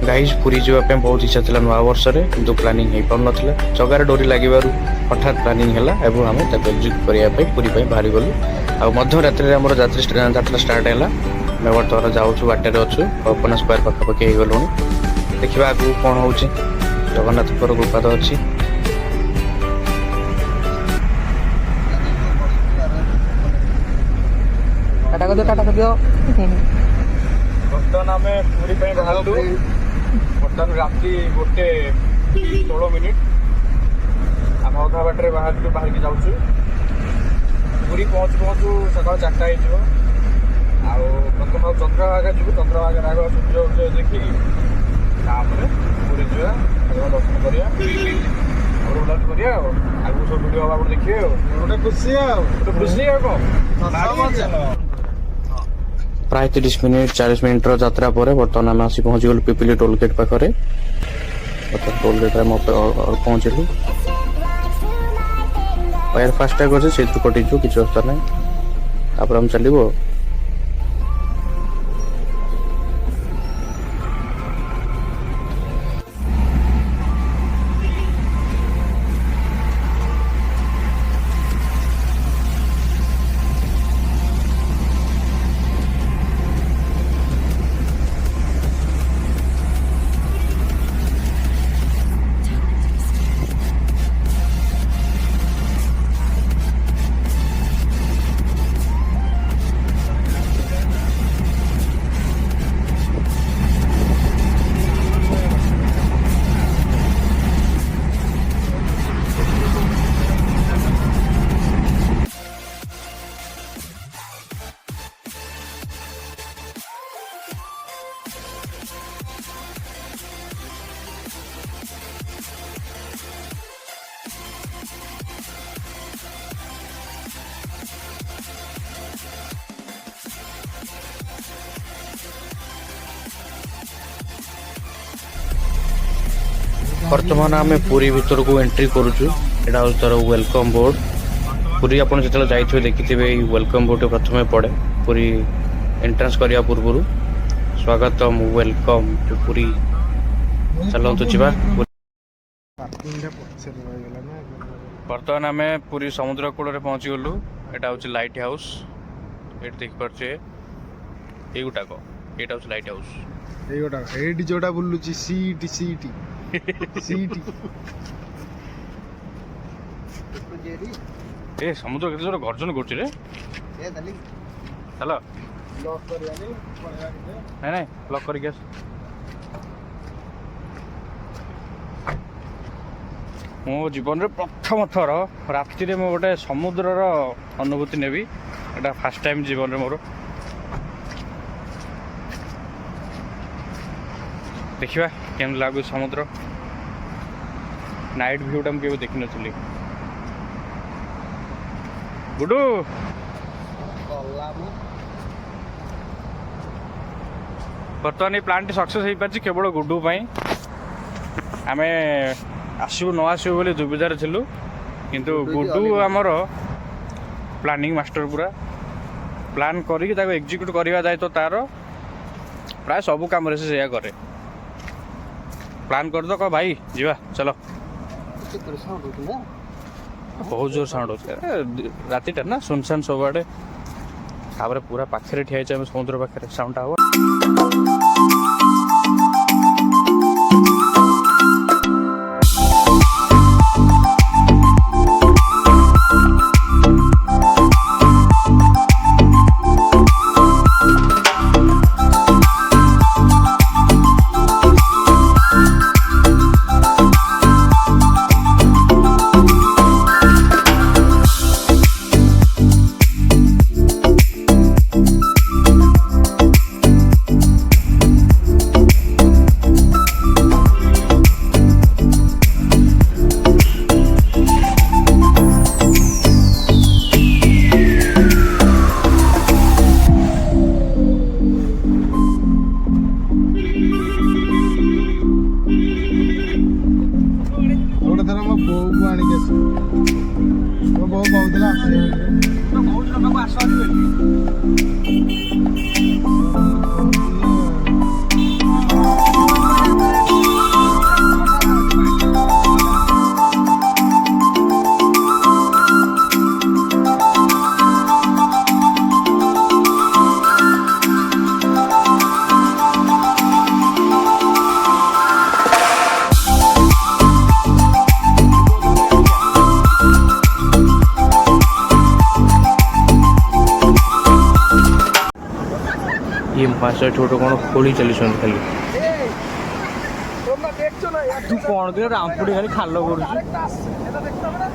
guys Puri जावाई बहुत इच्छा था नुआ वर्ष में किंतु प्लानिंग हो पार ना जगार डोरी लगे हठात प्लानिंग है एवं आम एग्जिक्यूट करने पुरी बाहरी गलु आ मध्य रात्रि आम यात्रा स्टार्ट है मैं बर्तमान जाऊँ बाटर अच्छु कल्पना स्क्वायर पाखापाखि हो गलु देखा आगू कौन हो जगन्नाथ कृपा तो अच्छी बर्तमान आम पुरी बाहर बर्तमान राति 1:16 आम अधा बाटर बाहर के जाऊँ पुरी पहुँचु पहुँचु सकाल 4टा हो प्रथम चंद्रभागा जी चंद्रभागा आग सूर्य उदय देखी पुरी जा दर्शन करा बुलाबुली करा आगू सब भिडियो आप देखिए गोटे खुशी गोटे खुशी कौन प्राय 30 मिनिट 40 मिनिट यात्रा पर बर्तमान आम आसी पहुँची गलु पिपिली टोल गेट पाखे टोल गेट पहुँचलु फायर फास्टैग अच्छे से कटिचु किसी अवस्था ना हम चलो बर्तमान आम पुरी भीतर को एंट्री करुचु एटा हूँ तार वेलकम बोर्ड पुरी आपन जो जाइए देखिथे वेलकम बोर्ड प्रथम पड़े पुरी एंट्रेंस करने पूर्व स्वागतम वेलकम टू पुरी चलतु जा बर्तमान आम पुरी समुद्र कूल पहुँची गलु एटा हूँ लाइट हाउस ये देखिपे युटाक यहाँ हूँ लाइट हाउस ये जोटा बुलूची सीटी सीटी ए समुद्र केते जोर गर्जन करछि रे चलो नहीं लॉक करके आस मो जीवन रे प्रथम थर राति रे मो गोटे समुद्र रो अनुभूति नेबी एटा फर्स्ट टाइम जीवन रे मोर देखिबा केम लागु समुद्र नाइट व्यूटा मुझे देखी नी गुडू बर्तमान ये प्लांट सक्सेस हो पार्टी केवल गुडू आम आसबू न आसबू बोली दुविधार थिलु किंतु गुडू आमर प्लानिंग मास्टर पूरा प्लान करी एग्जीक्यूट करवा दायित्व तार प्राय सब काम से करे प्लान कर दो कह भाई जीवा चलो बहुत जोर साउंड हो रातिटा ना सुनसान सब आड़े पूरा पाखे ठिया समुद्र पाखे साउंडटा हम କହୁଥିଲା ଆସିବା ये पाँच छोट कौन खोली चली खाली तू कौन रामपुरी खाली खाल कर